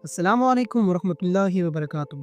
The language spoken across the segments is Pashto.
السلام علیکم ورحمت الله وبرکاتہ.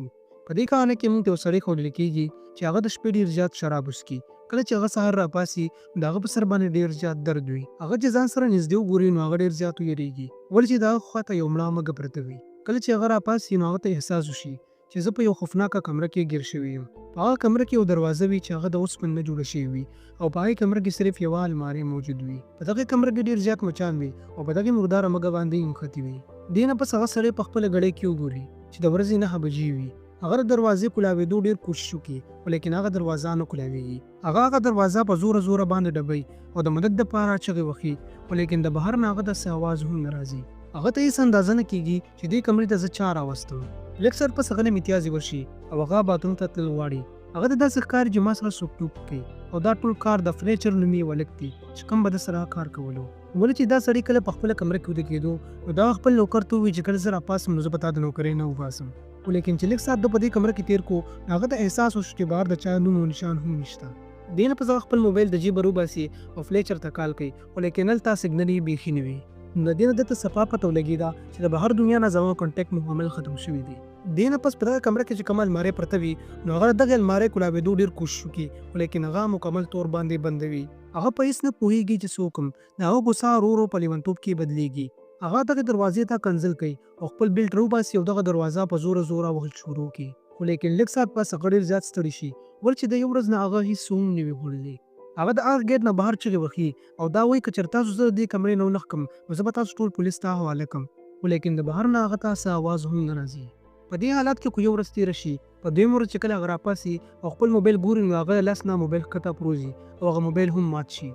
په دې کال کې موږ ته سړی خوړل کېږي چې هغه د شپې ډیر زیات شراب وڅښي. کله چې هغه سهار راپاسي د هغه په سر باندې ډیر زیات درد وي. هغه چې ځان سره نږدې وګوري نو هغه ډیر زیات ویریږي. ولې چې دا خواته یو مړه مږه پرته وي. کله چې هغه راپاسي نو هغه ته احساس وشي چې زه په یو خوفناکه کمره کې ګیر شوی یم. په هغه کمره کې یو دروازه وي چې هغه د اوسپنې نه جوړه شوې وي او په هغې کمره کې صرف یوه المارۍ موجود وي. په دغې کمره کې ډیر زیات مچان وي او په دغې مرداره مږه باندې نښتې وي. دې نه پس هغه سړی په خپله ګړۍ کې وګوري چې د ورځې 9 بجې وي. هغه د دروازې کولاوېدو ډېر کوشش وکړي خو لیکن هغه دروازه نه کولاوېږي. هغه دروازه په زوره باندې ډبوي او د مدد دپاره چغې وهي خو لیکن د بهر نه هغه داسې اواز هم نه راځي. هغه ته هېڅ اندازه نه کېږي چې دې کمرې ته زه چا راوستم. لږ سر پس هغه له امتیازې ورشي او هغه باتروم ته تلل غواړي. هغه ته داسې ښکاري چې ما سره څوک ټوک کوي او دا ټول کار د فلیچر نومي یو هلک دی چې کوم به ده سره کار کولو. ولې چې دا سړی کله په خپله کمره کې ویده کېدو نو دا خپل نوکر ته ووایي چې کله زه راپاسم نو زه به تا د نوکرۍ نه وباسم. خو لیکن چې لږ ساعت ده په دې کمره کې تېر کړو نو هغه ته احساس وشو چې بهر د چا نوم او نشان هم نشته. دې نه پس هغه خپل موبایل د جیبه روباسي او فلیچر ته کال کوي خو لیکن هلته سګنل یې بیخي نه وي. نو د دې نه دته صفا پته ولګېده چې د بهر دنیا نه زما کانټیکټ مکمل ختم شوی دی. دې نه پس په دغه کمره کې چې کومه المارۍ پرته وي نو هغه د دغې المارۍ کولاوېدو ډېر کوشش وکړي خو لیکن هغه مکمل طور باندې بندوي. هغه په هېڅ نه پوهېږي چې څوک یم. د هغه غوسه ورو په لیونتوب کې بدلېږي. هغه دغې دروازې ته کنځل کوي او خپل بیلټ راوباسي او دغه دروازه په زوره وهل شروع کړي. خو لیکن لږ ساعت پس هغه ډېر زیات ستړی شي ولې چې د یو ورځ نه هغه هېڅ هم نه وي خوړلی. هغه د هغه ګیټ نه بهر چغې وهي او دا وایي که چېرې تاسو زه د دې کمرې نه ونه ښکم نو زه به تاسو ټول پولیس ته حواله کړم. خو لیکن د بهر نه هغه ته څه اواز هم نه راځي. په دې حالت کې خو یو ورځ تېره شي. په دویم ورځ چې کله هغه راپاسي او خپل موبایل ګوري نو هغه لاس نه موبایل ښکته پروزي او هغه موبایل هم مات شي.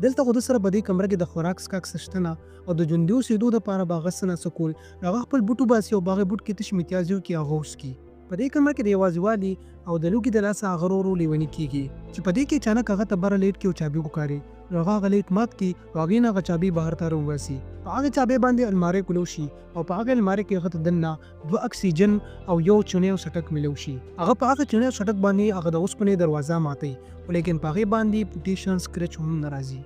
دلته خو ده سره په دې کمره کې د خوراک څښاک څه شته نه او د ژوندي اوسېدو دپاره به هغه څه نه څه کول نو هغه خپل بوټ وباسي او په هغې بوټ کې تش متیازې وکړي هغه وڅکي. په دې کمره کې د یوازېوالي او د لوګي د لاسه هغه ورو لیوني کېږي چې په دې کې اچانک هغه ته بره لیټ کې یو چابي وکاري نو هغه لیټ مات کړي او هغې نه هغه چابي بهر ته راوباسي. په هغې چابۍ باندې المارۍ کولو شي او په هغې المارۍ کې هغه ته دننه 2 اکسیجن او یو چونی او څټک ملو شي. هغه په هغه چونی او څټک باندې هغه د اوسپنې دروازه ماتوي خو لیکن په هغې باندې پوټیشن سکرچ هم نه راځي.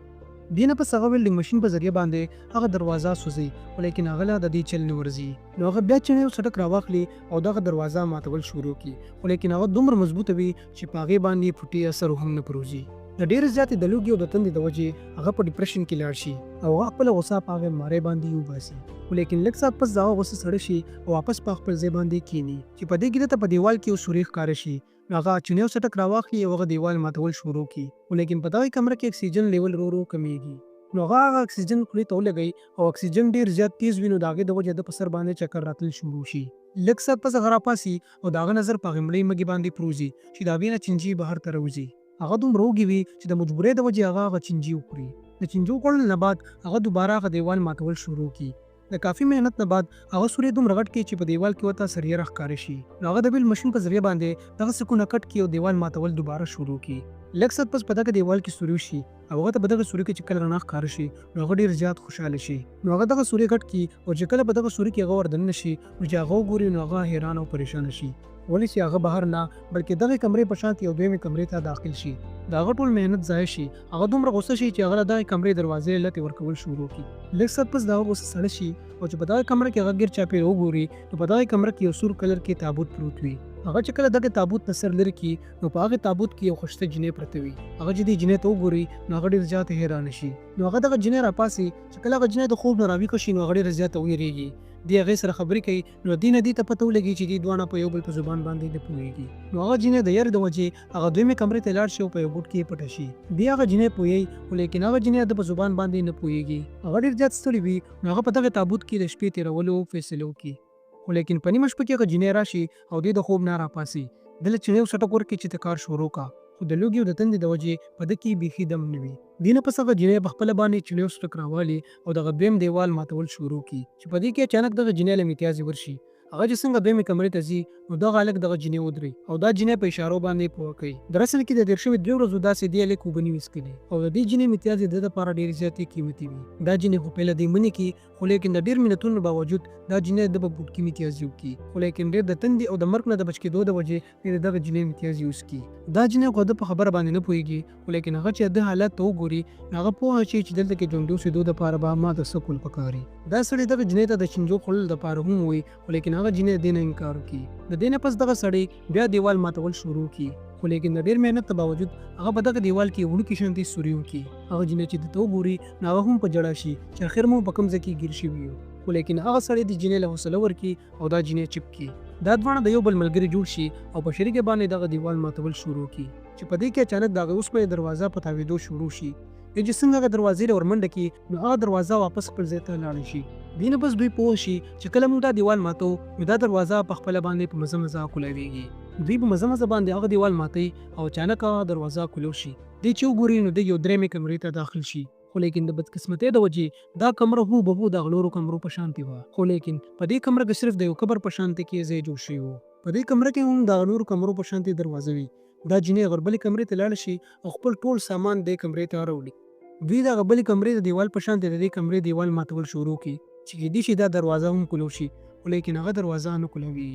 دې نه پس هغه ویلډینګ ماشین په ذریعه باندې هغه دروازه سوځي خو لیکن هغه له د دې چل نه ورځي. نو هغه بیا چونی او څټک راواخلي او دغه دروازه ماتول شروع کړي خو لیکن هغه دومره مضبوطه وي چې په هغې باندې پوټي اثر هم نه پروزي. د ډېرې زیاتې د لوګي او د تندې د وجې هغه په ډپریشن کې لاړ شي او هغه خپله غوسه په هغې المارۍ باندې وباسي. خو لیکن لږ ساعت پس د هغه غوسه سړه شي او واپس په خپل ځای باندې کښېني چې په دې کې دته په دیوال کې یو سوري ښکاره شي. نو هغه چونی او څټک راواخلي او هغه دیوال ماتول شروع کړي خو لیکن په دغې کمره کې اکسیجن لیول ورو کمیږي. نو هغه اکسیجن خولې ته ولګوي او اکسیجن ډېر زیات تیز وي نو د هغې د وجې د په سر باندې چکر راتلل شروع شي. لږ ساعت پس هغه راپاسي او د هغه نظر په هغې مړۍ مږې باندې پروزي چې د هغې نه چینجي بهر ته راوځي. هغه دومره وږې وي چې د مجبورۍ د وجې هغه چینجي وخوري. د چینجو خوړلو نه بعد هغه دوباره هغه دیوال ماتول شروع کړي. د کافي محنت نه بعد هغه سوري دومره غټ کړي چې په دیوال کې ورته سریه راښکاره شي. نو هغه د بیل ماشین په ذریعه باندې دغه سکونه کټ کړي او دیوال ماتول دوباره شروع کړي. لږ ساعت پس په دغه دیوال کې سوري وشي او هغه ته په دغه سوري کې چې کله رڼا ښکاره شي نو هغه ډېر زیات خوشحاله شي. نو هغه دغه سوري کټ کړي او چې کله په دغه سوري کې هغه وردننه شي نو چې هغه وګوري نو هغه حیران او پریشانه شي ولې چې هغه بهر نه بلکې دغې کمرې په شان یو دویمې کمرې ته داخل شي. د هغه ټول محنت ضایع شي. هغه دومره غوسه شي چې هغه له دغې کمرې دروازې لتې ورکول شروع کړي. لږ ساعت پس د هغه غوسه سړه شي او چې په دغه کمره کې هغه ګیر چاپېره وګوري نو په دغې کمره کې یو سور کلر کې تابوت پروت وي. هغه چې کله دغه تابوت نه سر لرې کړي نو په هغې تابوت کې یو ښایسته جینۍ پرته وي. هغه چې دې جینۍ ته وګوري نو هغه ډېر زیات حیرانه شي. نو هغه دغه جینۍ راپاسي چې کله هغه جینۍ د خوب نه راویښه شي نو هغه ډېره زیاته ویرېږي. دې هغې سره خبرې کوي نو دې نه دې ته پته ولګي چې دې دواړه په یو بل په زبان باندې نه پوهېږي. نو هغه جینۍ د یارې د وجې هغه دویمې کمرې ته لاړ شي او په یو بوټ کې یې پټه شي. دې هغه جینۍ پوهېږي خو لیکن هغه جینۍ د په زبان باندې نه پوهېږي. هغه ډېر زیات ستړې وي نو هغه په دغه تابوت کې د شپې تېرولو فیصله وکړي. خو لیکن په نیمه شپه کې هغه جینۍ راشي او دې د خوب نه راپاسي. ده له چینۍ او څټک ورکړي چې ته کار شروع کړه خو د لوګي او د تندې د وجې په ده کې بیخي دم نه وي. دې نه پس هغه جینۍ په خپله باندې چینۍ او څټک راوالي او دغه دویم دیوال ماتول شروع کړي چې په دې کې اچانک دغه جینۍ له امتیازې ورشي. هغه چې څنګه دویمې کمرې ته ځي نو دغه هلک دغه جینۍ ودرېږي او دا جینۍ په اشارو باندې پوه کوي. در اصل کې د تېر شوي 3 ورځو داسې دې هلک اوبه نه وي څښلې او د دې جینۍ امتیازې د ده دپاره ډېرې زیاتې قیمتي وي. دا جینۍ خو پهله دې منې کړي خو لیکن د ډېر منتونو باوجود دا جینۍ د به بوټ کې امتیازې وکړي خو لیکن ډېر د تندې او د مرګ نه د بچ کېدو د وجې د دغه جینۍ امتیازې وڅکي. دا جینۍ خو د په خبره باندې نه پوهېږي خو لیکن هغه چې د حالت ته وګوري نو هغه پوهه شي چې دلته کې ژوندي اوسېدو دپاره به ما ته څه کول پکار وي. دا سړی دغه جنۍ ته د چنجو خوړل دپاره هم وایي خو لیکن هغه جنۍ دې نه انکار وکړي. د دې نه پس دغه سړی بیا دیوال ماتول شروع کړي خو لیکن د ډېر محنت باوجود هغه په دغه دیوال کې وړوکي شانتې سوري وکړي. هغه جنۍ چې دته وګوري نو هغه هم په ژړا شي چې اخر مو په کوم ځای کې ګیر شوي یو. خو لیکن هغه سړی د جنۍ له حوصله ورکړي او دا جنۍ چپ کړي. دا دواړه د یو بل ملګري جوړ شي او په شریکه باندې دغه دیوال ماتول شروع کړي چې په دې کې اچانک دغه اوسپنې دروازه په تاوېدو شروع شي. چې څنګه هغه دروازې له ورمنډه کړي نو هغه دروازه واپس خپل ځای ته لاړه شي. دې نه پس دوی پوه شي چې کله موږ دا دیوال ماتو نو دا دروازه په خپله باندې په مزه مزه کولاویږي. دوی په مزه مزه باندې هغه دیوال ماتوي او اچانک هغه دروازه کولو شي. دوی چې وګوري نو دوی یو درېیمې کمرې ته داخل شي خو لیکن د بدقسمتۍ د وجې دا کمره هوبهو د غلورو کمرو په شانتې وه. خو لیکن په دې کمره کې صرف د یو قبر په شانتې کې ځای جوړ شوی و. په دې کمره کې هم د نورو کمرو په شانتې دروازه وي. دا جنۍ غربلې کمرې ته لاړه شي او خپل ټول سامان دې کمرې ته راوړي. دوی د غربلې کمرې د دیوال په شانتې د دې کمرې دیوال ماتول شروع کړي چې کیدای شي دا دروازه هم کولو شي خو لیکن هغه دروازه نه کولوي.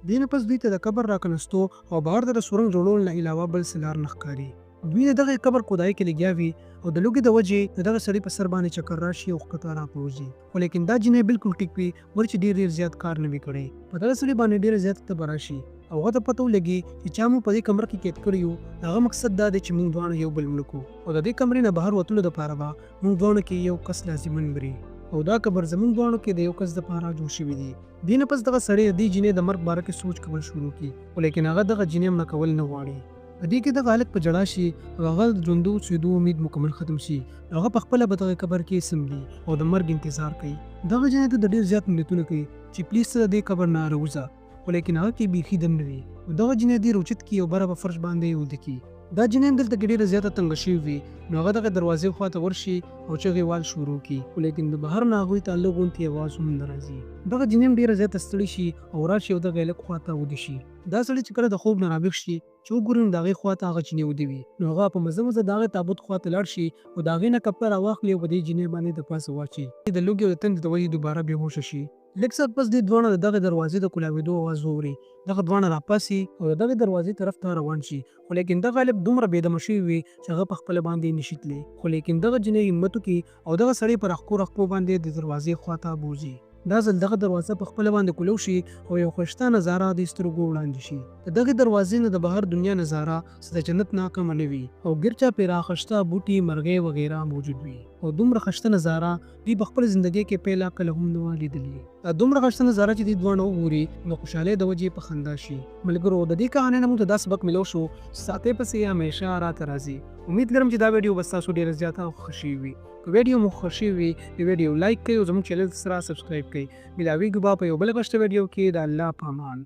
دې نه پس دوی ته د قبر راکنستو او بهر د سورنګ جوړولو نه علاوه بل څه لار نه ښکاري. دوی د دغه قبر خدای کې لګیا وي او د لوګي د وجې د دغه سړي په سر باندې چکر راشي او ښکته راپروځي. خو لیکن دا جنۍ بالکل ټیک وي ولې چې ډېر زیات کار نه وي کړی. په دغه سړي باندې ډېره زیاته تبه راشي او هغه ته پته ولګي چې چا موږ په دې کمره کې قید کړي یو. هغه مقصد دا دی چې موږ دواړه یو بل مړه کړو او د دې کمرې نه بهر وتلو دپاره به موږ دواړو کې یو کس لازمن مري او دا قبر زموږ دواړو کې د یو کس دپاره جوړ شوي دي. دې نه پس دغه سړی د دې جنۍ د مرګ باره کې سوچ کول شروع کړي خو لیکن هغه دغه جنۍ مړه کول نه غواړي. په دې کې دغه هلک په ژړا شي او هغه د ژوندو اوسېدو امید مکمل ختم شي. هغه په خپله به دغه قبر کې سملي او د مرګ انتظار کوي. دغه جنۍ ته د ډېر زیات ملتونه کوي چې پلیز ته د دې قبر نه راوځه خو لیکن هغه کې بیخي دم نه وي. دغه جنۍ ډېر اوچت کړي او بره په فرش باندې ویده کړي. دا جنۍ دلته کې ډېره زیاته تنګه شوې وي نو هغه دغه دروازې خواته ورشي او چغې وال شروع کړي خو لیکن د بهر نه هغوی ته الګ غوندې اواز هم نه راځي. دغه جنۍ هم ډېره زیاته ستړې شي او راشي او دغه هلک خواته ویده شي. دا سړی چې کله د خوب نه راویښ شي چې وګوري نو د هغې خواته هغه جنۍ ویده وي نو هغه په مزه مزه د هغې تابوت خواته لاړ شي او د هغې نه کپړه راواخلي او په دې جنۍ باندې د پاسه واچوي. د لوګي او د تندې د وجې دوباره بېهوشه شي. لږ ساعت پس دې دواړه د دغې دروازې د کولاوېدو اواز واوري. دغه دواړه راپاسي او د دغې دروازې طرف ته روان شي خو لیکن دغه هلک دومره بېدمه شوی وي چې هغه په خپله باندې نشي تللی. خو لیکن دغه جنۍ همت وکړي او دغه سړی په رښکو رښکو باندې د دروازې خواته بوځي. دا ځل دغه دروازه په خپله باندې کولو شي او یو ښایسته نظاره د سترګو وړاندې شي. د دغې دروازې نه د بهر دنیا نظاره څه د جنت نه کمه نه وي او ګیر چاپېره ښایسته بوټي مرغۍ وغیره موجود وي او دومره ښایسته نظاره دوی په خپل زندګۍ کې پیله کله هم نه وه لیدلې. دا دومره ښایسته نظاره چې دوی دواړه وګوري نو خوشحالۍ د وجې په خندا شي. ملګرو د دې کهانۍ نه موږ ته دا سبق ملو شو ساتئ پسې همیشه راته راځي. امید لرم چې دا ویډیو به ستاسو ډېره زیاته خوښه شوې وي. که ویډیو مو خوښ شوې وي د ویډیو لایک کړئ او زموږ چینل سره سبسکرایب کړئ. ملاویږو به په یو بله غشته ویډیو کې. د الله په امان.